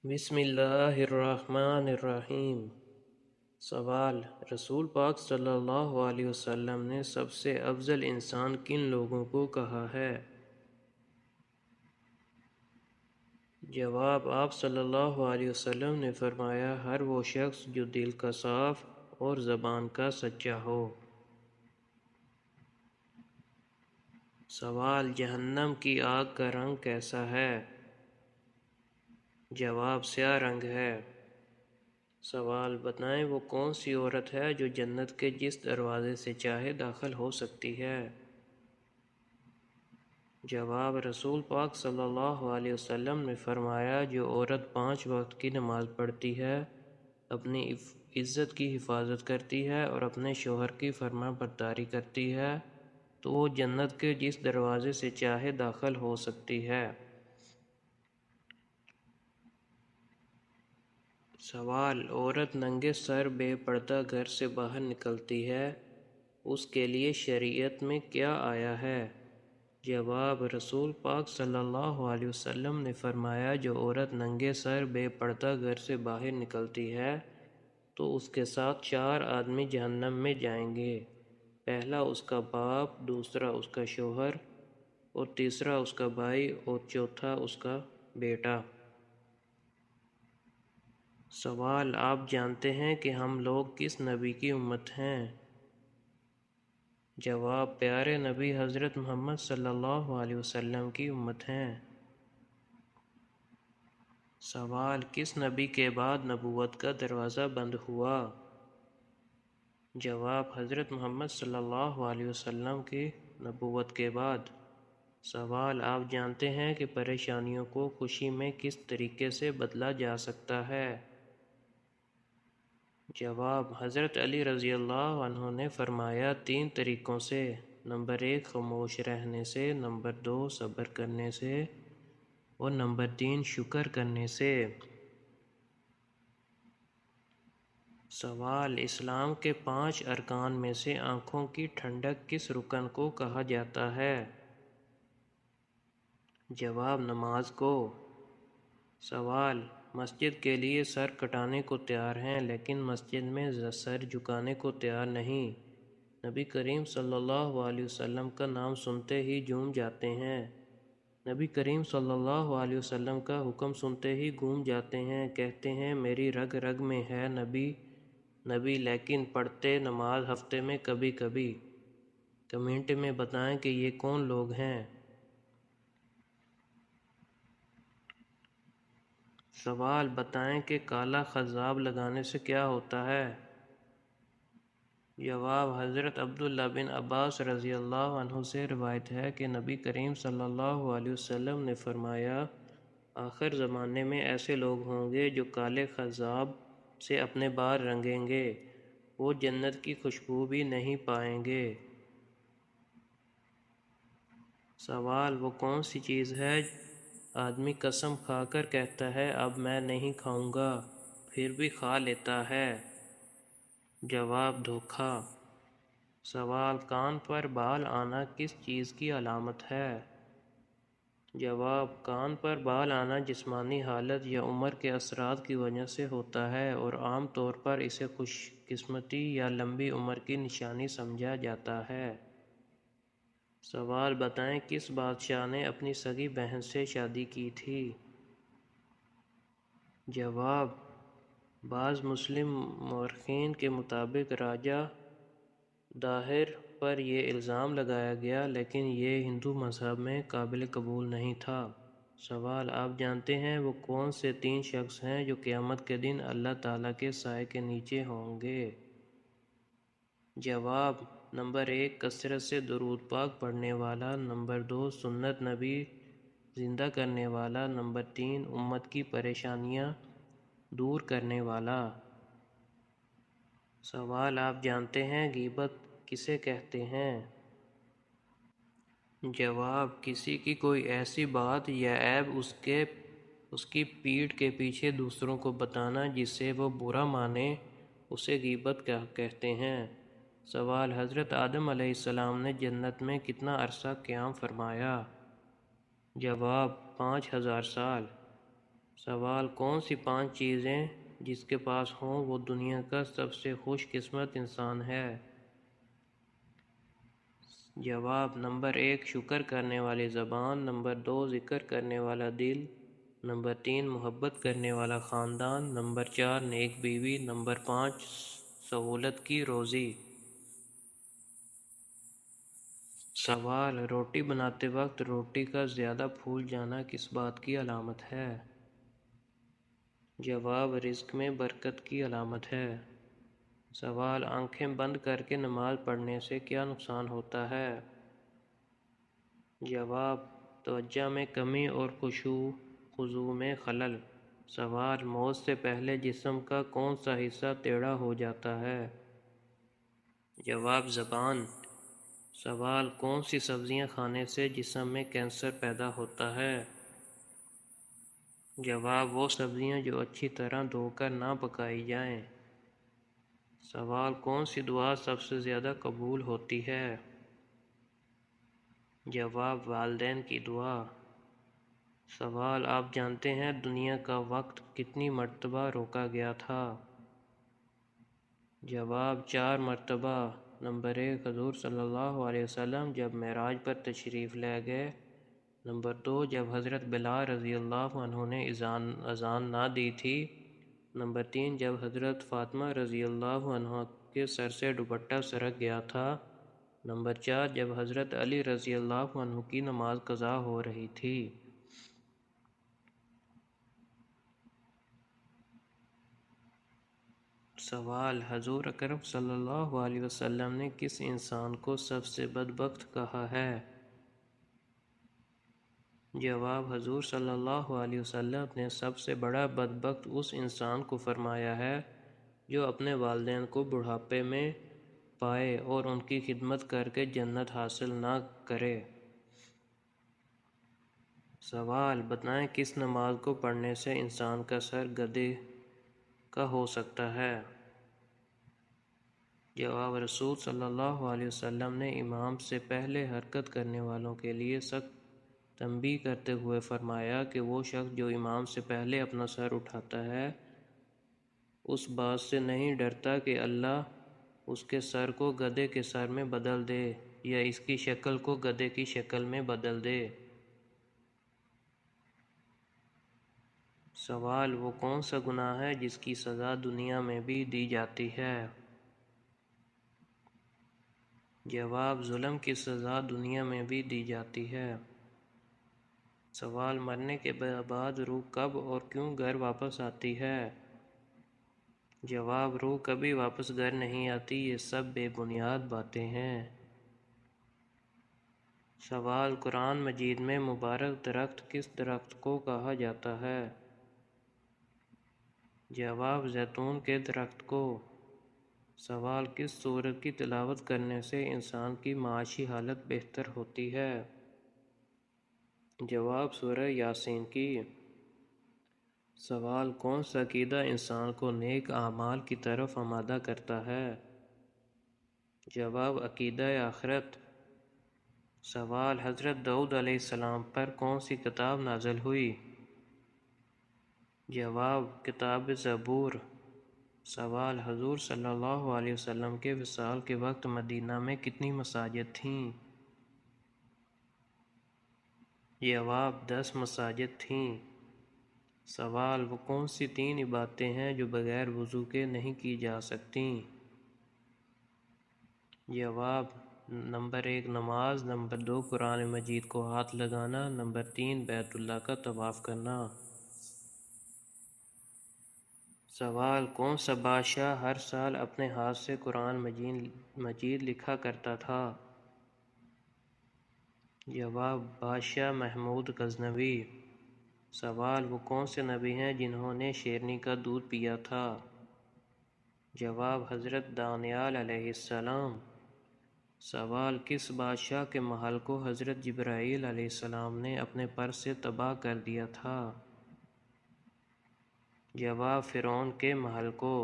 بسم اللہ الرحمن الرحیم۔ سوال: رسول پاک صلی اللہ علیہ وسلم نے سب سے افضل انسان کن لوگوں کو کہا ہے؟ جواب: آپ صلی اللہ علیہ وسلم نے فرمایا، ہر وہ شخص جو دل کا صاف اور زبان کا سچا ہو۔ سوال: جہنم کی آگ کا رنگ کیسا ہے؟ جواب: سیاہ رنگ ہے۔ سوال: بتائیں وہ کون سی عورت ہے جو جنت کے جس دروازے سے چاہے داخل ہو سکتی ہے؟ جواب: رسول پاک صلی اللہ علیہ وسلم نے فرمایا، جو عورت 5 وقت کی نماز پڑھتی ہے، اپنی عزت کی حفاظت کرتی ہے اور اپنے شوہر کی فرما برداری کرتی ہے تو وہ جنت کے جس دروازے سے چاہے داخل ہو سکتی ہے۔ سوال: عورت ننگے سر بے پردہ گھر سے باہر نکلتی ہے، اس کے لیے شریعت میں کیا آیا ہے؟ جواب: رسول پاک صلی اللہ علیہ وسلم نے فرمایا، جو عورت ننگے سر بے پردہ گھر سے باہر نکلتی ہے تو اس کے ساتھ 4 آدمی جہنم میں جائیں گے۔ پہلا اس کا باپ، دوسرا اس کا شوہر اور تیسرا اس کا بھائی اور چوتھا اس کا بیٹا۔ سوال: آپ جانتے ہیں کہ ہم لوگ کس نبی کی امت ہیں؟ جواب: پیارے نبی حضرت محمد صلی اللہ علیہ وسلم کی امت ہیں۔ سوال: کس نبی کے بعد نبوت کا دروازہ بند ہوا؟ جواب: حضرت محمد صلی اللہ علیہ وسلم کی نبوت کے بعد۔ سوال: آپ جانتے ہیں کہ پریشانیوں کو خوشی میں کس طریقے سے بدلا جا سکتا ہے؟ جواب: حضرت علی رضی اللہ عنہ نے فرمایا، 3 طریقوں سے۔ نمبر 1 خاموش رہنے سے، نمبر 2 صبر کرنے سے اور نمبر 3 شکر کرنے سے۔ سوال: اسلام کے 5 ارکان میں سے آنکھوں کی ٹھنڈک کس رکن کو کہا جاتا ہے؟ جواب: نماز کو۔ سوال: مسجد کے لیے سر کٹانے کو تیار ہیں لیکن مسجد میں سر جھکانے کو تیار نہیں۔ نبی کریم صلی اللہ علیہ وسلم کا نام سنتے ہی جھوم جاتے ہیں۔ نبی کریم صلی اللہ علیہ وسلم کا حکم سنتے ہی گھوم جاتے ہیں، کہتے ہیں میری رگ رگ میں ہے نبی نبی، لیکن پڑھتے نماز ہفتے میں کبھی کبھی۔ کمنٹ میں بتائیں کہ یہ کون لوگ ہیں؟ سوال: بتائیں کہ کالا خضاب لگانے سے کیا ہوتا ہے؟ جواب: حضرت عبداللہ بن عباس رضی اللہ عنہ سے روایت ہے کہ نبی کریم صلی اللہ علیہ وسلم نے فرمایا، آخر زمانے میں ایسے لوگ ہوں گے جو کالے خضاب سے اپنے بال رنگیں گے، وہ جنت کی خوشبو بھی نہیں پائیں گے۔ سوال: وہ کون سی چیز ہے آدمی قسم کھا کر کہتا ہے اب میں نہیں کھاؤں گا، پھر بھی کھا لیتا ہے؟ جواب: دھوکہ۔ سوال: کان پر بال آنا کس چیز کی علامت ہے؟ جواب: کان پر بال آنا جسمانی حالت یا عمر کے اثرات کی وجہ سے ہوتا ہے اور عام طور پر اسے خوش قسمتی یا لمبی عمر کی نشانی سمجھا جاتا ہے۔ سوال: بتائیں کس بادشاہ نے اپنی سگی بہن سے شادی کی تھی؟ جواب: بعض مسلم مورخین کے مطابق راجہ داہر پر یہ الزام لگایا گیا، لیکن یہ ہندو مذہب میں قابل قبول نہیں تھا۔ سوال: آپ جانتے ہیں وہ کون سے 3 شخص ہیں جو قیامت کے دن اللہ تعالیٰ کے سائے کے نیچے ہوں گے؟ جواب: نمبر 1 کثرت سے درود پاک پڑھنے والا، نمبر 2 سنت نبی زندہ کرنے والا، نمبر 3 امت کی پریشانیاں دور کرنے والا۔ سوال: آپ جانتے ہیں غیبت کسے کہتے ہیں؟ جواب: کسی کی کوئی ایسی بات یا عیب اس کی پیٹھ کے پیچھے دوسروں کو بتانا جس سے وہ برا مانے، اسے غیبت کہتے ہیں۔ سوال: حضرت آدم علیہ السلام نے جنت میں کتنا عرصہ قیام فرمایا؟ جواب: 5000 سال۔ سوال کون سی 5 چیزیں جس کے پاس ہوں وہ دنیا کا سب سے خوش قسمت انسان ہے؟ جواب: نمبر 1 شکر کرنے والی زبان، نمبر 2 ذکر کرنے والا دل، نمبر 3 محبت کرنے والا خاندان، نمبر 4 نیک بیوی، نمبر 5 سہولت کی روزی۔ سوال: روٹی بناتے وقت روٹی کا زیادہ پھول جانا کس بات کی علامت ہے؟ جواب: رزق میں برکت کی علامت ہے۔ سوال: آنکھیں بند کر کے نماز پڑھنے سے کیا نقصان ہوتا ہے؟ جواب: توجہ میں کمی اور خضوع میں خلل۔ سوال: موت سے پہلے جسم کا کون سا حصہ ٹیڑھا ہو جاتا ہے؟ جواب: زبان۔ سوال: کون سی سبزیاں کھانے سے جسم میں کینسر پیدا ہوتا ہے؟ جواب: وہ سبزیاں جو اچھی طرح دھو کر نہ پکائی جائیں۔ سوال: کون سی دعا سب سے زیادہ قبول ہوتی ہے؟ جواب: والدین کی دعا۔ سوال: آپ جانتے ہیں دنیا کا وقت کتنی مرتبہ روکا گیا تھا؟ جواب: 4 مرتبہ۔ نمبر 1 حضور صلی اللہ علیہ وسلم جب معراج پر تشریف لے گئے۔ نمبر 2 جب حضرت بلال رضی اللہ عنہ نے اذان نہ دی تھی۔ نمبر 3 جب حضرت فاطمہ رضی اللہ عنہا کے سر سے دوپٹہ سرک گیا تھا۔ نمبر 4 جب حضرت علی رضی اللہ عنہ کی نماز قضا ہو رہی تھی۔ سوال: حضور اکرم صلی اللہ علیہ وسلم نے کس انسان کو سب سے بدبخت کہا ہے؟ جواب: حضور صلی اللہ علیہ وسلم نے سب سے بڑا بدبخت اس انسان کو فرمایا ہے جو اپنے والدین کو بڑھاپے میں پائے اور ان کی خدمت کر کے جنت حاصل نہ کرے۔ سوال: بتائیں کس نماز کو پڑھنے سے انسان کا سر گدھے کا ہو سکتا ہے؟ جواب: رسول صلی اللہ علیہ وسلم نے امام سے پہلے حرکت کرنے والوں کے لیے سخت تنبیہ کرتے ہوئے فرمایا کہ وہ شخص جو امام سے پہلے اپنا سر اٹھاتا ہے اس بات سے نہیں ڈرتا کہ اللہ اس کے سر کو گدھے کے سر میں بدل دے یا اس کی شکل کو گدھے کی شکل میں بدل دے۔ سوال: وہ کون سا گناہ ہے جس کی سزا دنیا میں بھی دی جاتی ہے؟ جواب: ظلم کی سزا دنیا میں بھی دی جاتی ہے۔ سوال: مرنے کے بعد روح کب اور کیوں گھر واپس آتی ہے؟ جواب: روح کبھی واپس گھر نہیں آتی، یہ سب بے بنیاد باتیں ہیں۔ سوال: قرآن مجید میں مبارک درخت کس درخت کو کہا جاتا ہے؟ جواب: زیتون کے درخت کو۔ سوال: کس سورت کی تلاوت کرنے سے انسان کی معاشی حالت بہتر ہوتی ہے؟ جواب: سورہ یاسین کی۔ سوال: کون سا عقیدہ انسان کو نیک اعمال کی طرف آمادہ کرتا ہے؟ جواب: عقیدہ آخرت۔ سوال: حضرت داؤد علیہ السلام پر کون سی کتاب نازل ہوئی؟ جواب: کتاب زبور۔ سوال: حضور صلی اللہ علیہ وسلم کے وصال کے وقت مدینہ میں کتنی مساجد تھیں؟ جواب: 10 مساجد تھیں۔ سوال: وہ کون سی 3 عبادتیں ہیں جو بغیر وضو کے نہیں کی جا سکتیں؟ جواب: نمبر 1 نماز، نمبر 2 قرآن مجید کو ہاتھ لگانا، نمبر 3 بیت اللہ کا طواف کرنا۔ سوال: کون سا بادشاہ ہر سال اپنے ہاتھ سے قرآن مجید لکھا کرتا تھا؟ جواب: بادشاہ محمود غزنوی۔ سوال: وہ کون سے نبی ہیں جنہوں نے شیرنی کا دودھ پیا تھا؟ جواب: حضرت دانیال علیہ السلام۔ سوال: کس بادشاہ کے محل کو حضرت جبرائیل علیہ السلام نے اپنے پر سے تباہ کر دیا تھا؟ جواب: فرعون کے محل کو۔